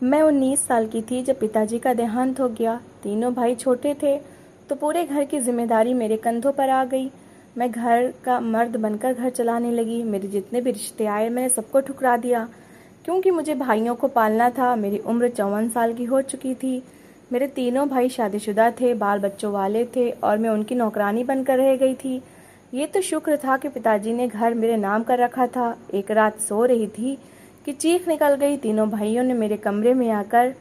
मैं 19 साल की थी जब पिताजी का देहांत हो गया। तीनों भाई छोटे थे तो पूरे घर की जिम्मेदारी मेरे कंधों पर आ गई। मैं घर का मर्द बनकर घर चलाने लगी। मेरे जितने भी रिश्ते आए मैंने सबको ठुकरा दिया क्योंकि मुझे भाइयों को पालना था। मेरी उम्र 54 साल की हो चुकी थी। मेरे तीनों भाई शादीशुदा थे, बाल बच्चों वाले थे और मैं उनकी नौकरानी बनकर रह गई थी। ये तो शुक्र था कि पिताजी ने घर मेरे नाम कर रखा था। एक रात सो रही थी कि चीख निकल गई। तीनों भाइयों ने मेरे कमरे में आकर,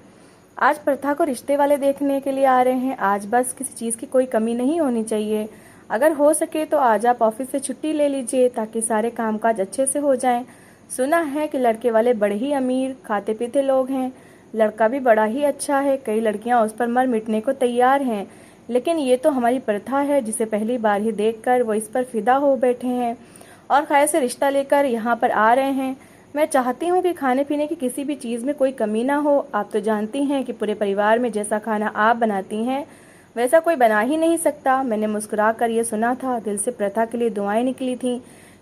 आज प्रथा को रिश्ते वाले देखने के लिए आ रहे हैं, आज बस किसी चीज़ की कोई कमी नहीं होनी चाहिए। अगर हो सके तो आज आप ऑफिस से छुट्टी ले लीजिए ताकि सारे कामकाज अच्छे से हो जाएं। सुना है कि लड़के वाले बड़े ही अमीर खाते पीते लोग हैं। लड़का भी बड़ा ही अच्छा है, कई लड़कियां उस पर मर मिटने को तैयार हैं। लेकिन ये तो हमारी प्रथा है जिसे पहली बार ही देखकर वो इस पर फिदा हो बैठे हैं और खैर से रिश्ता लेकर यहाँ पर आ रहे हैं। मैं चाहती हूँ कि खाने पीने की किसी भी चीज़ में कोई कमी ना हो। आप तो जानती हैं कि पूरे परिवार में जैसा खाना आप बनाती हैं वैसा कोई बना ही नहीं सकता। मैंने मुस्कुरा कर ये सुना था। दिल से प्रथा के लिए दुआएं निकली थीं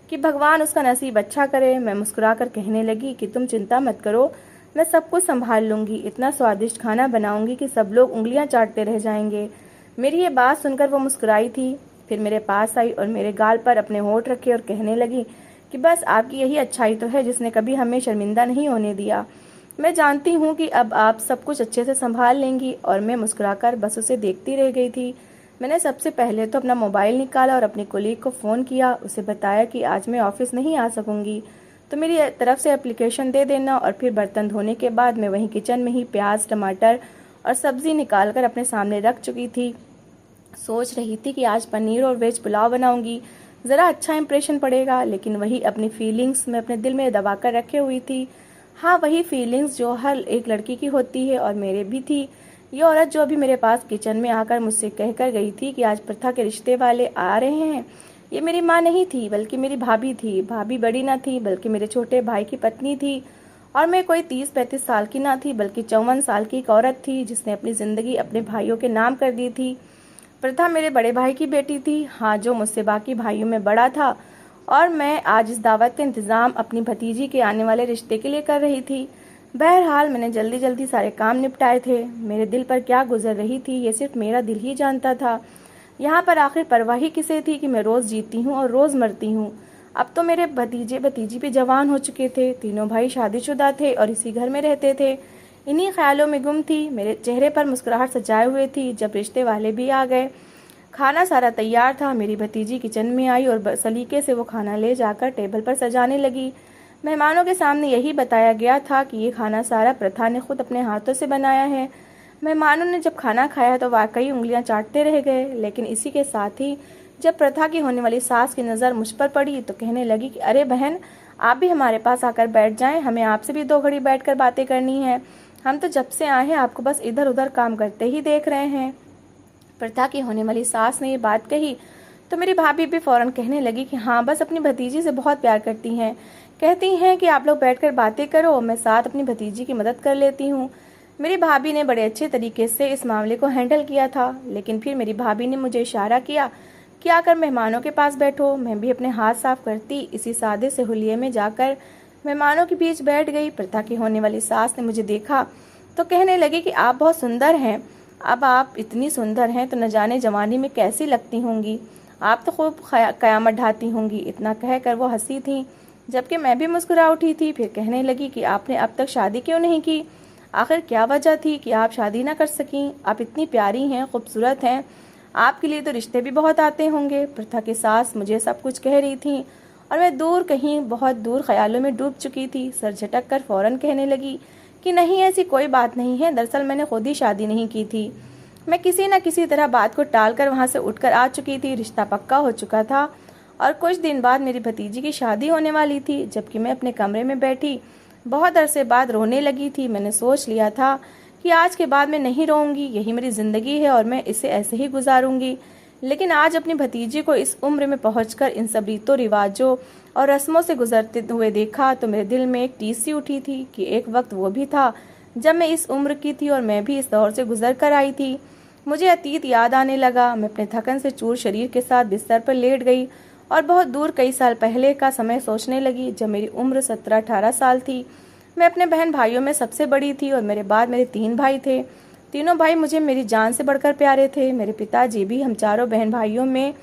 कि भगवान उसका नसीब अच्छा करे। मैं मुस्कुरा कर कहने लगी कि तुम चिंता मत करो, मैं सब कुछ संभाल लूंगी। इतना स्वादिष्ट खाना बनाऊंगी कि सब लोग उंगलियां चाटते रह जाएंगे। मेरी ये बात सुनकर वो मुस्कुराई थी, फिर मेरे पास आई और मेरे गाल पर अपने होंठ रखे और कहने लगी कि बस आपकी यही अच्छाई तो है जिसने कभी हमें शर्मिंदा नहीं होने दिया। मैं जानती हूँ कि अब आप सब कुछ अच्छे से संभाल लेंगी। और मैं मुस्कुराकर बस उसे देखती रह गई थी। मैंने सबसे पहले तो अपना मोबाइल निकाला और अपने कोलीग को फ़ोन किया। उसे बताया कि आज मैं ऑफिस नहीं आ सकूंगी तो मेरी तरफ से एप्लीकेशन दे देना। और फिर बर्तन धोने के बाद मैं वहीं किचन में ही प्याज टमाटर और सब्जी निकाल कर अपने सामने रख चुकी थी। सोच रही थी कि आज पनीर और वेज पुलाव बनाऊंगी, ज़रा अच्छा इंप्रेशन पड़ेगा। लेकिन वही अपनी फीलिंग्स मैं अपने दिल में दबा कर रखे हुई थी। हाँ, वही फीलिंग्स जो हर एक लड़की की होती है और मेरे भी थी। ये औरत जो अभी मेरे पास किचन में आकर मुझसे कहकर गई थी कि आज प्रथा के रिश्ते वाले आ रहे हैं, ये मेरी माँ नहीं थी बल्कि मेरी भाभी थी। भाभी बड़ी ना थी बल्कि मेरे छोटे भाई की पत्नी थी। और मैं कोई 30-35 साल की ना थी बल्कि 54 साल की एक औरत थी जिसने अपनी ज़िंदगी अपने भाइयों के नाम कर दी थी। प्रथा मेरे बड़े भाई की बेटी थी, हाँ, जो मुझसे बाकी भाइयों में बड़ा था। और मैं आज इस दावत का इंतज़ाम अपनी भतीजी के आने वाले रिश्ते के लिए कर रही थी। बहरहाल मैंने जल्दी जल्दी सारे काम निपटाए थे। मेरे दिल पर क्या गुजर रही थी ये सिर्फ मेरा दिल ही जानता था। यहाँ पर आखिर परवाह ही किसे थी कि मैं रोज़ जीती हूँ और रोज़ मरती हूँ। अब तो मेरे भतीजे भतीजी भी जवान हो चुके थे, तीनों भाई शादीशुदा थे और इसी घर में रहते थे। इन्हीं ख्यालों में गुम थी। मेरे चेहरे पर मुस्कुराहट सजाए हुए थी जब रिश्ते वाले भी आ गए। खाना सारा तैयार था। मेरी भतीजी किचन में आई और सलीके से वो खाना ले जाकर टेबल पर सजाने लगी। मेहमानों के सामने यही बताया गया था कि ये खाना सारा प्रथा ने खुद अपने हाथों से बनाया है। मेहमानों ने जब खाना खाया तो वाकई उंगलियां चाटते रह गए। लेकिन इसी के साथ ही जब प्रथा की होने वाली सास की नज़र मुझ पर पड़ी तो कहने लगी कि अरे बहन, आप भी हमारे पास आकर बैठ जाएं, हमें आपसे भी 2 घड़ी बैठकर बातें करनी है। हम तो जब से आए हैं आपको बस इधर उधर काम करते ही देख रहे हैं। प्रथा की होने वाली सास ने ये बात कही तो मेरी भाभी भी फौरन कहने लगी कि हाँ, बस अपनी भतीजी से बहुत प्यार करती हैं, कहती हैं कि आप लोग बैठकर बातें करो, मैं साथ अपनी भतीजी की मदद कर लेती हूँ। मेरी भाभी ने बड़े अच्छे तरीके से इस मामले को हैंडल किया था। लेकिन फिर मेरी भाभी ने मुझे इशारा किया कि आकर मेहमानों के पास बैठो। मैं भी अपने हाथ साफ करती इसी सादे से हुलिये में जाकर मेहमानों के बीच बैठ गई। प्रथा की होने वाली सास ने मुझे देखा तो कहने लगी कि आप बहुत सुंदर हैं। अब आप इतनी सुंदर हैं तो न जाने जवानी में कैसी लगती होंगी, आप तो खूब कयामत ढाती होंगी। इतना कहकर वो हंसी थी जबकि मैं भी मुस्कुरा उठी थी। फिर कहने लगी कि आपने अब तक शादी क्यों नहीं की, आखिर क्या वजह थी कि आप शादी ना कर सकीं? आप इतनी प्यारी हैं, खूबसूरत हैं, आपके लिए तो रिश्ते भी बहुत आते होंगे। प्रथा की सास मुझे सब कुछ कह रही थी और मैं दूर कहीं बहुत दूर ख्यालों में डूब चुकी थी। सर झटक कर फौरन कहने लगी कि नहीं, ऐसी कोई बात नहीं है, दरअसल मैंने खुद ही शादी नहीं की थी। मैं किसी न किसी तरह बात को टालकर वहाँ से उठकर आ चुकी थी। रिश्ता पक्का हो चुका था और कुछ दिन बाद मेरी भतीजी की शादी होने वाली थी। जबकि मैं अपने कमरे में बैठी बहुत अरसे बाद रोने लगी थी। मैंने सोच लिया था कि आज के बाद मैं नहीं रोऊंगी, यही मेरी ज़िंदगी है और मैं इसे ऐसे ही गुजारूंगी। लेकिन आज अपनी भतीजी को इस उम्र में पहुंचकर इन सब रीतों रिवाजों और रस्मों से गुजरते हुए देखा तो मेरे दिल में एक टीस सी उठी थी कि एक वक्त वो भी था जब मैं इस उम्र की थी और मैं भी इस दौर से गुजर कर आई थी। मुझे अतीत याद आने लगा। मैं अपने थकन से चूर शरीर के साथ बिस्तर पर लेट गई और बहुत दूर कई साल पहले का समय सोचने लगी जब मेरी उम्र 17-18 साल थी। मैं अपने बहन भाइयों में सबसे बड़ी थी और मेरे बाद मेरे 3 भाई थे। तीनों भाई मुझे मेरी जान से बढ़कर प्यारे थे। मेरे पिताजी भी हम चारों बहन भाइयों में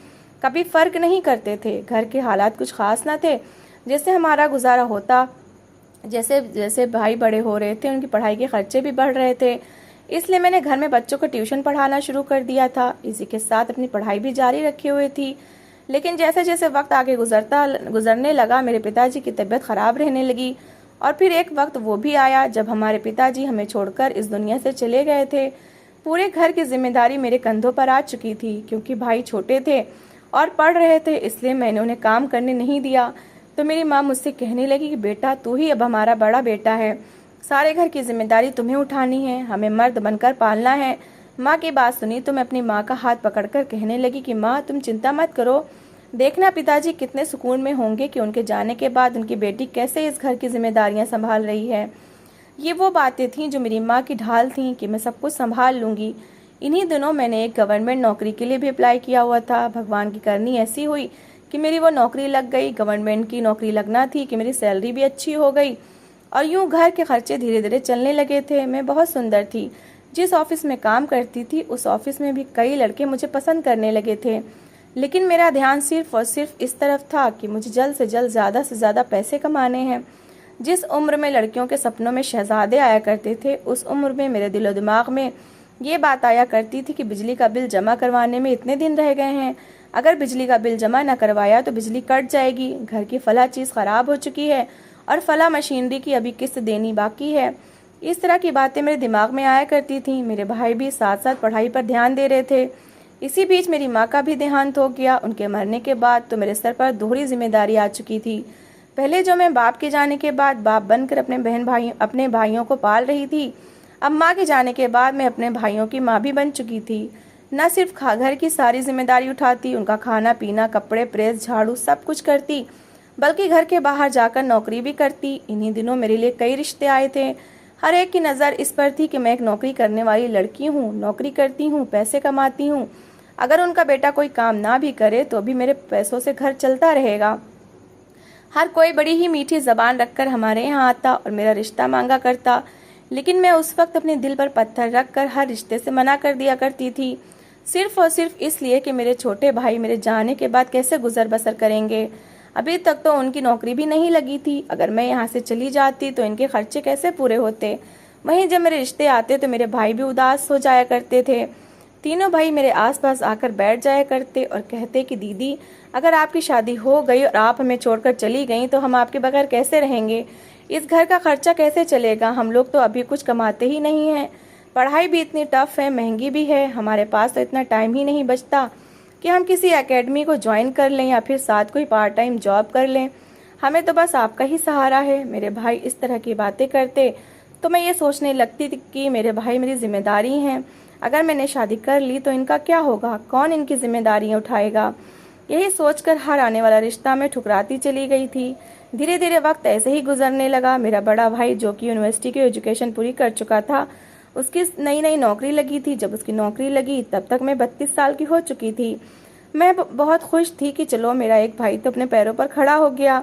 कभी फ़र्क नहीं करते थे। घर के हालात कुछ ख़ास न थे, जैसे हमारा गुजारा होता। जैसे जैसे भाई बड़े हो रहे थे, उनकी पढ़ाई के खर्चे भी बढ़ रहे थे, इसलिए मैंने घर में बच्चों को ट्यूशन पढ़ाना शुरू कर दिया था। इसी के साथ अपनी पढ़ाई भी जारी रखी हुई थी। लेकिन जैसे जैसे वक्त आगे गुजरने लगा, मेरे पिताजी की तबीयत ख़राब रहने लगी। और फिर एक वक्त वो भी आया जब हमारे पिताजी हमें छोड़कर इस दुनिया से चले गए थे। पूरे घर की जिम्मेदारी मेरे कंधों पर आ चुकी थी। क्योंकि भाई छोटे थे और पढ़ रहे थे, इसलिए मैंने उन्हें काम करने नहीं दिया। तो मेरी माँ मुझसे कहने लगी कि बेटा, तू ही अब हमारा बड़ा बेटा है, सारे घर की जिम्मेदारी तुम्हें उठानी है, हमें मर्द बनकर पालना है। माँ की बात सुनी तो मैं अपनी माँ का हाथ पकड़कर कहने लगी कि माँ, तुम चिंता मत करो, देखना पिताजी कितने सुकून में होंगे कि उनके जाने के बाद उनकी बेटी कैसे इस घर की जिम्मेदारियां संभाल रही है। ये वो बातें थीं जो मेरी माँ की ढाल थीं कि मैं सब कुछ संभाल लूँगी। इन्हीं दिनों मैंने एक गवर्नमेंट नौकरी के लिए भी अप्लाई किया हुआ था। भगवान की करनी ऐसी हुई कि मेरी वो नौकरी लग गई। गवर्नमेंट की नौकरी लगना थी कि मेरी सैलरी भी अच्छी हो गई और यूँ घर के खर्चे धीरे धीरे चलने लगे थे। मैं बहुत सुंदर थी। जिस ऑफिस में काम करती थी, उस ऑफिस में भी कई लड़के मुझे पसंद करने लगे थे। लेकिन मेरा ध्यान सिर्फ और सिर्फ इस तरफ था कि मुझे जल्द से जल्द ज़्यादा से ज़्यादा पैसे कमाने हैं। जिस उम्र में लड़कियों के सपनों में शहजादे आया करते थे, उस उम्र में मेरे दिलो दिमाग में ये बात आया करती थी कि बिजली का बिल जमा करवाने में इतने दिन रह गए हैं, अगर बिजली का बिल जमा न करवाया तो बिजली कट जाएगी, घर की फला चीज़ ख़राब हो चुकी है और फला मशीनरी की अभी किस्त देनी बाकी है। इस तरह की बातें मेरे दिमाग में आया करती थीं। मेरे भाई भी साथ साथ पढ़ाई पर ध्यान दे रहे थे। इसी बीच मेरी माँ का भी देहांत हो गया। उनके मरने के बाद तो मेरे सर पर दोहरी जिम्मेदारी आ चुकी थी। पहले जो मैं बाप के जाने के बाद बाप बनकर अपने भाइयों को पाल रही थी, अब माँ के जाने के बाद मैं अपने भाइयों की माँ भी बन चुकी थी। न सिर्फ घर की सारी जिम्मेदारी उठाती, उनका खाना पीना, कपड़े प्रेस, झाड़ू सब कुछ करती, बल्कि घर के बाहर जाकर नौकरी भी करती। इन्हीं दिनों मेरे लिए कई रिश्ते आए थे। हर एक की नज़र इस पर थी कि मैं एक नौकरी करने वाली लड़की हूँ, नौकरी करती हूँ, पैसे कमाती हूँ। अगर उनका बेटा कोई काम ना भी करे तो भी मेरे पैसों से घर चलता रहेगा। हर कोई बड़ी ही मीठी जबान रखकर हमारे यहाँ आता और मेरा रिश्ता मांगा करता, लेकिन मैं उस वक्त अपने दिल पर पत्थर रखकर हर रिश्ते से मना कर दिया करती थी, सिर्फ और सिर्फ इसलिए कि मेरे छोटे भाई मेरे जाने के बाद कैसे गुजर बसर करेंगे। अभी तक तो उनकी नौकरी भी नहीं लगी थी। अगर मैं यहाँ से चली जाती तो इनके खर्चे कैसे पूरे होते। वहीं जब मेरे रिश्ते आते तो मेरे भाई भी उदास हो जाया करते थे। तीनों भाई मेरे आसपास आकर बैठ जाया करते और कहते कि दीदी, अगर आपकी शादी हो गई और आप हमें छोड़कर चली गई तो हम आपके बगैर कैसे रहेंगे, इस घर का खर्चा कैसे चलेगा, हम लोग तो अभी कुछ कमाते ही नहीं हैं, पढ़ाई भी इतनी टफ है, महंगी भी है, हमारे पास तो इतना टाइम ही नहीं बचता कि हम किसी एकेडमी को ज्वाइन कर लें या फिर साथ कोई पार्ट टाइम जॉब कर लें, हमें तो बस आपका ही सहारा है। मेरे भाई इस तरह की बातें करते तो मैं ये सोचने लगती थी कि मेरे भाई मेरी जिम्मेदारी हैं, अगर मैंने शादी कर ली तो इनका क्या होगा, कौन इनकी जिम्मेदारियां उठाएगा। यही सोचकर हर आने वाला रिश्ता में ठुकराती चली गई थी। धीरे धीरे वक्त ऐसे ही गुजरने लगा। मेरा बड़ा भाई जो कि यूनिवर्सिटी की एजुकेशन पूरी कर चुका था, उसकी नई नई नौकरी लगी थी। जब उसकी नौकरी लगी तब तक मैं 32 साल की हो चुकी थी। मैं बहुत खुश थी कि चलो मेरा एक भाई तो अपने पैरों पर खड़ा हो गया,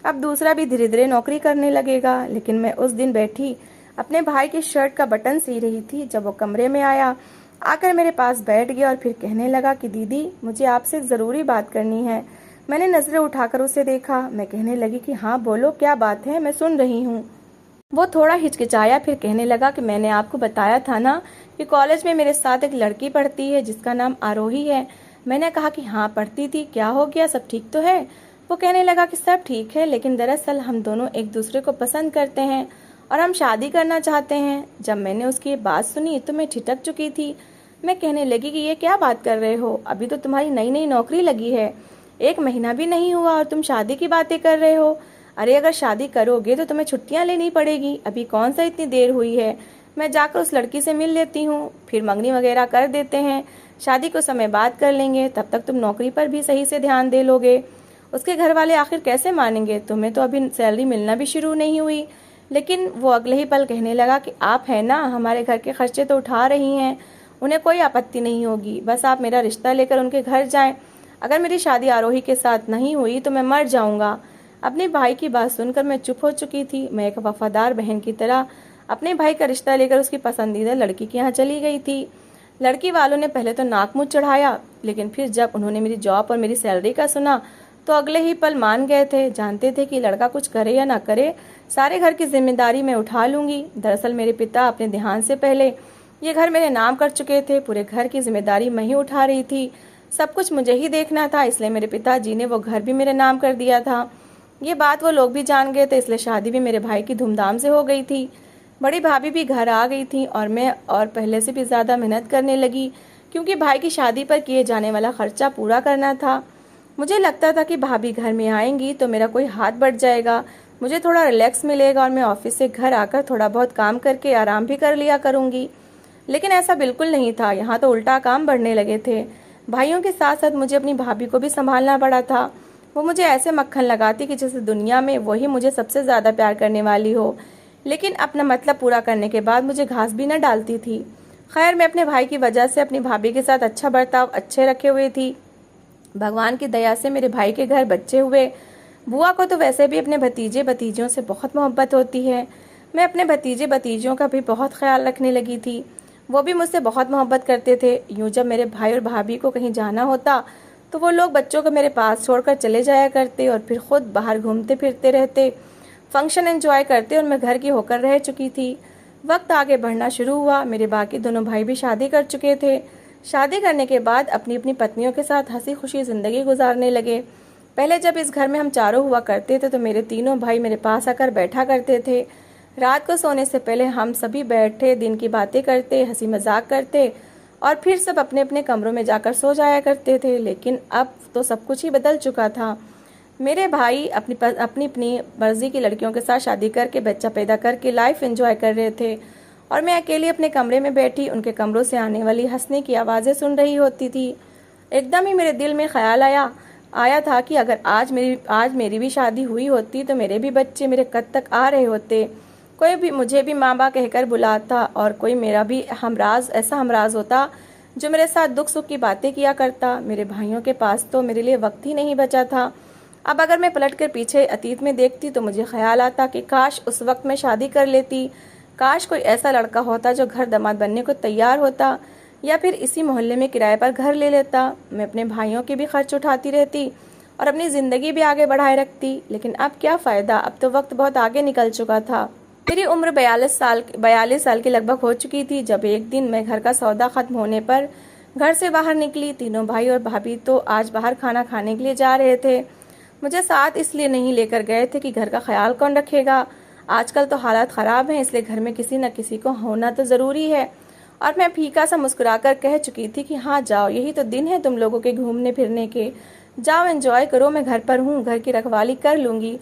अब दूसरा भी धीरे धीरे नौकरी करने लगेगा। लेकिन मैं उस दिन बैठी अपने भाई की शर्ट का बटन सी रही थी जब वो कमरे में आया, आकर मेरे पास बैठ गया और फिर कहने लगा कि दीदी, मुझे आपसे एक ज़रूरी बात करनी है। मैंने नज़रें उठाकर उसे देखा। मैं कहने लगी कि हाँ बोलो, क्या बात है, मैं सुन रही हूँ। वो थोड़ा हिचकिचाया, फिर कहने लगा कि मैंने आपको बताया था ना कि कॉलेज में मेरे साथ एक लड़की पढ़ती है जिसका नाम आरोही है। मैंने कहा कि हाँ पढ़ती थी, क्या हो गया, सब ठीक तो है। वो कहने लगा कि सब ठीक है, लेकिन दरअसल हम दोनों एक दूसरे को पसंद करते हैं और हम शादी करना चाहते हैं। जब मैंने उसकी ये बात सुनी तो मैं ठिठक चुकी थी। मैं कहने लगी कि ये क्या बात कर रहे हो, अभी तो तुम्हारी नई नई नौकरी लगी है, 1 महीना भी नहीं हुआ और तुम शादी की बातें कर रहे हो। अरे अगर शादी करोगे तो तुम्हें छुट्टियां लेनी पड़ेगी, अभी कौन सा इतनी देर हुई है, मैं जाकर उस लड़की से मिल लेती हूँ, फिर मंगनी वगैरह कर देते हैं, शादी को समय बाद कर लेंगे, तब तक तुम नौकरी पर भी सही से ध्यान दे लोगे। उसके घर वाले आखिर कैसे मानेंगे, तुम्हें तो अभी सैलरी मिलना भी शुरू नहीं हुई। लेकिन वो अगले ही पल कहने लगा कि आप है ना, हमारे घर के खर्चे तो उठा रही हैं, उन्हें कोई आपत्ति नहीं होगी, बस आप मेरा रिश्ता लेकर उनके घर जाएं। अगर मेरी शादी आरोही के साथ नहीं हुई तो मैं मर जाऊंगा। अपने भाई की बात सुनकर मैं चुप हो चुकी थी। मैं एक वफादार बहन की तरह अपने भाई का रिश्ता लेकर उसकी पसंदीदा लड़की के यहाँ चली गई थी। लड़की वालों ने पहले तो नाक मुँह चढ़ाया, लेकिन फिर जब उन्होंने मेरी जॉब और मेरी सैलरी का सुना तो अगले ही पल मान गए थे। जानते थे कि लड़का कुछ करे या ना करे, सारे घर की जिम्मेदारी मैं उठा लूंगी। दरअसल मेरे पिता अपने देहांत से पहले ये घर मेरे नाम कर चुके थे। पूरे घर की जिम्मेदारी मैं ही उठा रही थी, सब कुछ मुझे ही देखना था, इसलिए मेरे पिताजी ने वो घर भी मेरे नाम कर दिया था। ये बात वो लोग भी जान गए थे, इसलिए शादी भी मेरे भाई की धूमधाम से हो गई थी। बड़ी भाभी भी घर आ गई थी और मैं और पहले से भी ज़्यादा मेहनत करने लगी, क्योंकि भाई की शादी पर किए जाने वाला खर्चा पूरा करना था। मुझे लगता था कि भाभी घर में आएंगी तो मेरा कोई हाथ बढ़ जाएगा, मुझे थोड़ा रिलैक्स मिलेगा और मैं ऑफिस से घर आकर थोड़ा बहुत काम करके आराम भी कर लिया करूंगी। लेकिन ऐसा बिल्कुल नहीं था। यहाँ तो उल्टा काम बढ़ने लगे थे। भाइयों के साथ साथ मुझे अपनी भाभी को भी संभालना पड़ा था। वो मुझे ऐसे मक्खन लगाती कि जैसे दुनिया में वही मुझे सबसे ज़्यादा प्यार करने वाली हो, लेकिन अपना मतलब पूरा करने के बाद मुझे घास भी न डालती थी। खैर, मैं अपने भाई की वजह से अपनी भाभी के साथ अच्छा बर्ताव अच्छे रखे हुए थी। भगवान की दया से मेरे भाई के घर बच्चे हुए। बुआ को तो वैसे भी अपने भतीजे भतीजियों से बहुत मोहब्बत होती है। मैं अपने भतीजे भतीजियों का भी बहुत ख्याल रखने लगी थी। वो भी मुझसे बहुत मोहब्बत करते थे। यूँ जब मेरे भाई और भाभी को कहीं जाना होता तो वो लोग बच्चों को मेरे पास छोड़कर चले जाया करते और फिर खुद बाहर घूमते फिरते रहते, फंक्शन एंजॉय करते, और मैं घर की होकर रह चुकी थी। वक्त आगे बढ़ना शुरू हुआ। मेरे बाकी दोनों भाई भी शादी कर चुके थे। शादी करने के बाद अपनी अपनी पत्नियों के साथ हंसी खुशी जिंदगी गुजारने लगे। पहले जब इस घर में हम चारों हुआ करते थे तो मेरे तीनों भाई मेरे पास आकर बैठा करते थे। रात को सोने से पहले हम सभी बैठे दिन की बातें करते, हंसी मजाक करते और फिर सब अपने अपने कमरों में जाकर सो जाया करते थे। लेकिन अब तो सब कुछ ही बदल चुका था। मेरे भाई अपनी अपनी मर्जी की लड़कियों के साथ शादी करके बच्चा पैदा करके लाइफ एंजॉय कर रहे थे और मैं अकेली अपने कमरे में बैठी उनके कमरों से आने वाली हंसने की आवाज़ें सुन रही होती थी। एकदम ही मेरे दिल में ख्याल आया था कि अगर आज मेरी भी शादी हुई होती तो मेरे भी बच्चे मेरे कद तक आ रहे होते। कोई भी मुझे भी माँ बाप कहकर बुलाता और कोई मेरा भी ऐसा हमराज होता जो मेरे साथ दुख सुख की बातें किया करता। मेरे भाइयों के पास तो मेरे लिए वक्त ही नहीं बचा था। अब अगर मैं पलटकर पीछे अतीत में देखती तो मुझे ख्याल आता कि काश उस वक्त मैं शादी कर लेती। काश कोई ऐसा लड़का होता जो घर दामाद बनने को तैयार होता, या फिर इसी मोहल्ले में किराए पर घर ले लेता। मैं अपने भाइयों के भी खर्च उठाती रहती और अपनी ज़िंदगी भी आगे बढ़ाए रखती। लेकिन अब क्या फ़ायदा, अब तो वक्त बहुत आगे निकल चुका था। मेरी उम्र 42 साल की लगभग हो चुकी थी जब एक दिन मैं घर का सौदा ख़त्म होने पर घर से बाहर निकली। तीनों भाई और भाभी तो आज बाहर खाना खाने के लिए जा रहे थे। मुझे साथ इसलिए नहीं लेकर गए थे कि घर का ख्याल कौन रखेगा। आजकल तो हालात ख़राब हैं, इसलिए घर में किसी न किसी को होना तो ज़रूरी है। और मैं फीका सा मुस्कुराकर कह चुकी थी कि हाँ जाओ, यही तो दिन है तुम लोगों के घूमने फिरने के, जाओ एंजॉय करो, मैं घर पर हूँ, घर की रखवाली कर लूँगी।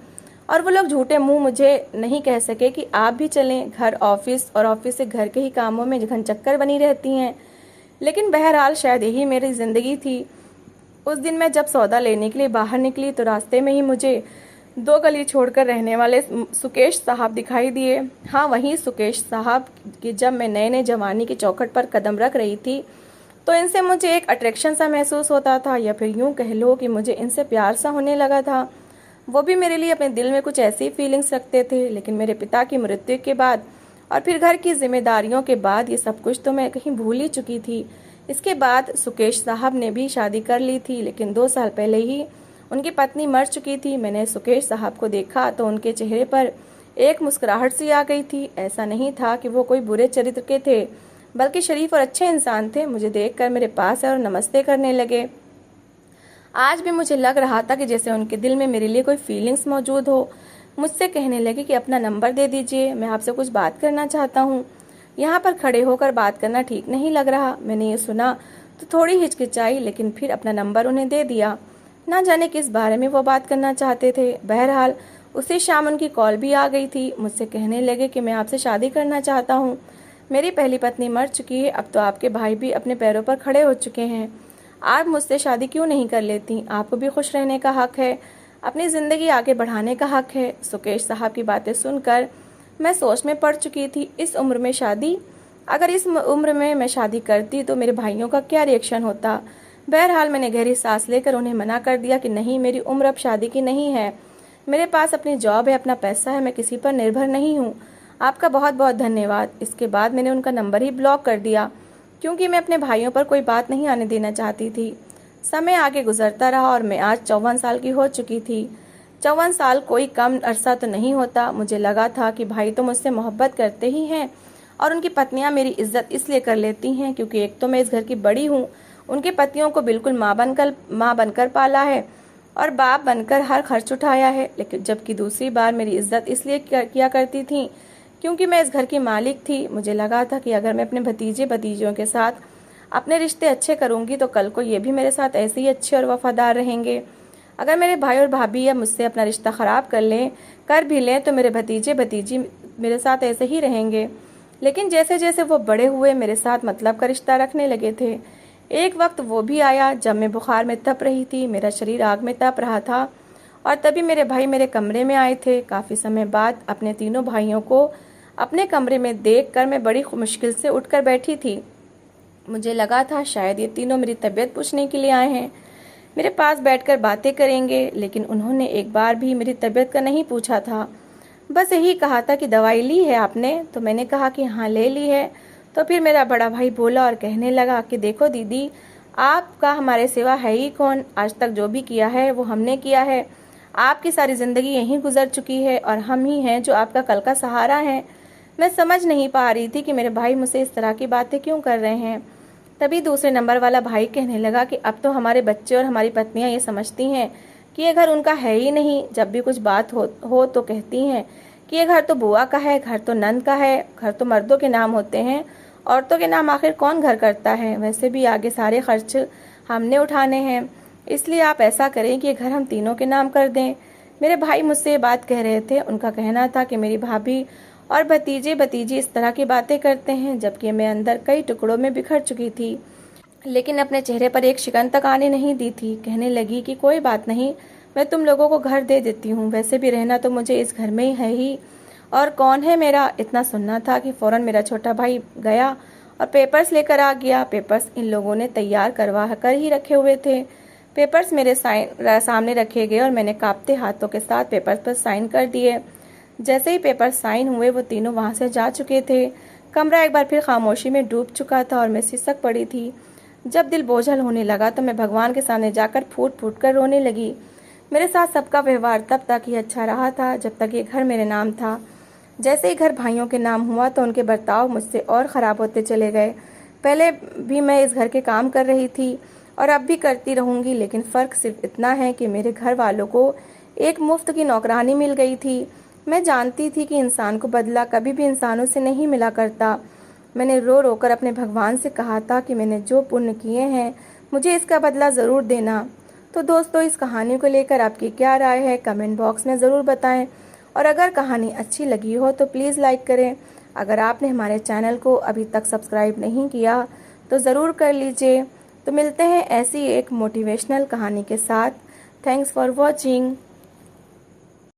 और वो लोग झूठे मुंह मुझे नहीं कह सके कि आप भी चलें। घर ऑफिस और ऑफिस से घर के ही कामों में घनचक्कर बनी रहती हैं। लेकिन बहरहाल शायद यही मेरी ज़िंदगी थी। उस दिन मैं जब सौदा लेने के लिए बाहर निकली तो रास्ते में ही मुझे 2 गली छोड़कर रहने वाले सुकेश साहब दिखाई दिए। हाँ, वही सुकेश साहब कि जब मैं नए नए जवानी की चौखट पर कदम रख रही थी तो इनसे मुझे एक अट्रैक्शन सा महसूस होता था, या फिर यूँ कह लो कि मुझे इनसे प्यार सा होने लगा था। वो भी मेरे लिए अपने दिल में कुछ ऐसी फीलिंग्स रखते थे। लेकिन मेरे पिता की मृत्यु के बाद और फिर घर की जिम्मेदारियों के बाद ये सब कुछ तो मैं कहीं भूल ही चुकी थी। इसके बाद सुकेश साहब ने भी शादी कर ली थी, लेकिन 2 साल पहले ही उनकी पत्नी मर चुकी थी। मैंने सुकेश साहब को देखा तो उनके चेहरे पर एक मुस्कुराहट सी आ गई थी। ऐसा नहीं था कि वो कोई बुरे चरित्र के थे, बल्कि शरीफ और अच्छे इंसान थे। मुझे देखकर मेरे पास आए और नमस्ते करने लगे। आज भी मुझे लग रहा था कि जैसे उनके दिल में मेरे लिए कोई फीलिंग्स मौजूद हो। मुझसे कहने लगे कि अपना नंबर दे दीजिए, मैं आपसे कुछ बात करना चाहता हूँ। यहाँ पर खड़े होकर बात करना ठीक नहीं लग रहा। मैंने ये सुना तो थोड़ी हिचकिचाई, लेकिन फिर अपना नंबर उन्हें दे दिया। ना जाने किस बारे में वो बात करना चाहते थे। बहरहाल उसी शाम उनकी कॉल भी आ गई थी। मुझसे कहने लगे कि मैं आपसे शादी करना चाहता हूँ। मेरी पहली पत्नी मर चुकी है, अब तो आपके भाई भी अपने पैरों पर खड़े हो चुके हैं। आप मुझसे शादी क्यों नहीं कर लेती? आपको भी खुश रहने का हक है, अपनी ज़िंदगी आगे बढ़ाने का हक है। सुकेश साहब की बातें सुनकर मैं सोच में पड़ चुकी थी। इस उम्र में शादी, अगर इस उम्र में मैं शादी करती तो मेरे भाइयों का क्या रिएक्शन होता। बहरहाल मैंने गहरी सांस लेकर उन्हें मना कर दिया कि नहीं, मेरी उम्र अब शादी की नहीं है। मेरे पास अपनी जॉब है, अपना पैसा है, मैं किसी पर निर्भर नहीं हूँ। आपका बहुत बहुत धन्यवाद। इसके बाद मैंने उनका नंबर ही ब्लॉक कर दिया, क्योंकि मैं अपने भाइयों पर कोई बात नहीं आने देना चाहती थी। समय आगे गुजरता रहा और मैं आज 54 साल की हो चुकी थी। 54 साल कोई कम अरसा तो नहीं होता। मुझे लगा था कि भाई तो मुझसे मोहब्बत करते ही हैं और उनकी पत्नियां मेरी इज्जत इसलिए कर लेती हैं क्योंकि एक तो मैं इस घर की बड़ी हूँ, उनके पतियों को बिल्कुल माँ बनकर पाला है और बाप बनकर हर खर्च उठाया है। लेकिन जबकि दूसरी बार मेरी इज्जत इसलिए किया करती थी क्योंकि मैं इस घर की मालिक थी। मुझे लगा था कि अगर मैं अपने भतीजे भतीजियों के साथ अपने रिश्ते अच्छे करूंगी तो कल को ये भी मेरे साथ ऐसे ही अच्छे और वफादार रहेंगे। अगर मेरे भाई और भाभी या मुझसे अपना रिश्ता ख़राब कर भी लें तो मेरे भतीजे भतीजी मेरे साथ ऐसे ही रहेंगे। लेकिन जैसे जैसे वो बड़े हुए मेरे साथ मतलब का रिश्ता रखने लगे थे। एक वक्त वो भी आया जब मैं बुखार में तप रही थी, मेरा शरीर आग में तप रहा था और तभी मेरे भाई मेरे कमरे में आए थे। काफ़ी समय बाद अपने तीनों भाइयों को अपने कमरे में देखकर मैं बड़ी मुश्किल से उठकर बैठी थी। मुझे लगा था शायद ये तीनों मेरी तबीयत पूछने के लिए आए हैं, मेरे पास बैठकर बातें करेंगे, लेकिन उन्होंने एक बार भी मेरी तबीयत का नहीं पूछा था। बस यही कहा था कि दवाई ली है आपने? तो मैंने कहा कि हाँ ले ली है। तो फिर मेरा बड़ा भाई बोला और कहने लगा कि देखो दीदी, आपका हमारे सिवा है ही कौन? आज तक जो भी किया है वो हमने किया है। आपकी सारी ज़िंदगी यहीं गुजर चुकी है और हम ही हैं जो आपका कल का सहारा है। मैं समझ नहीं पा रही थी कि मेरे भाई मुझसे इस तरह की बातें क्यों कर रहे हैं। तभी दूसरे नंबर वाला भाई कहने लगा कि अब तो हमारे बच्चे और हमारी पत्नियां ये समझती हैं कि ये घर उनका है ही नहीं। जब भी कुछ बात हो तो कहती हैं कि ये घर तो बुआ का है, घर तो नंद का है। घर तो मर्दों के नाम होते हैं, औरतों के नाम आखिर कौन घर करता है? वैसे भी आगे सारे खर्च हमने उठाने हैं, इसलिए आप ऐसा करें कि ये घर हम तीनों के नाम कर दें। मेरे भाई मुझसे ये बात कह रहे थे। उनका कहना था कि मेरी भाभी और भतीजे भतीजी इस तरह की बातें करते हैं, जबकि मैं अंदर कई टुकड़ों में बिखर चुकी थी, लेकिन अपने चेहरे पर एक शिकन तक आने नहीं दी थी। कहने लगी कि कोई बात नहीं, मैं तुम लोगों को घर दे देती हूँ। वैसे भी रहना तो मुझे इस घर में ही है ही, और कौन है मेरा? इतना सुनना था कि फौरन मेरा छोटा भाई गया और पेपर्स लेकर आ गया। पेपर्स इन लोगों ने तैयार करवा कर ही रखे हुए थे। पेपर्स मेरे सामने रखे गए और मैंने कांपते हाथों के साथ पेपर्स पर साइन कर दिए। जैसे ही पेपर साइन हुए वो तीनों वहाँ से जा चुके थे। कमरा एक बार फिर खामोशी में डूब चुका था और मैं सिसक पड़ी थी। जब दिल बोझल होने लगा तो मैं भगवान के सामने जाकर फूट फूट कर रोने लगी। मेरे साथ सबका व्यवहार तब तक ही अच्छा रहा था जब तक ये घर मेरे नाम था। जैसे ही घर भाइयों के नाम हुआ तो उनके बर्ताव मुझसे और ख़राब होते चले गए। पहले भी मैं इस घर के काम कर रही थी और अब भी करती रहूँगी, लेकिन फ़र्क सिर्फ इतना है कि मेरे घर वालों को एक मुफ्त की नौकरानी मिल गई थी। मैं जानती थी कि इंसान को बदला कभी भी इंसानों से नहीं मिला करता। मैंने रो रो कर अपने भगवान से कहा था कि मैंने जो पुण्य किए हैं मुझे इसका बदला ज़रूर देना। तो दोस्तों, इस कहानी को लेकर आपकी क्या राय है कमेंट बॉक्स में ज़रूर बताएं, और अगर कहानी अच्छी लगी हो तो प्लीज़ लाइक करें। अगर आपने हमारे चैनल को अभी तक सब्सक्राइब नहीं किया तो ज़रूर कर लीजिए। तो मिलते हैं ऐसी एक मोटिवेशनल कहानी के साथ। Thanks for watching.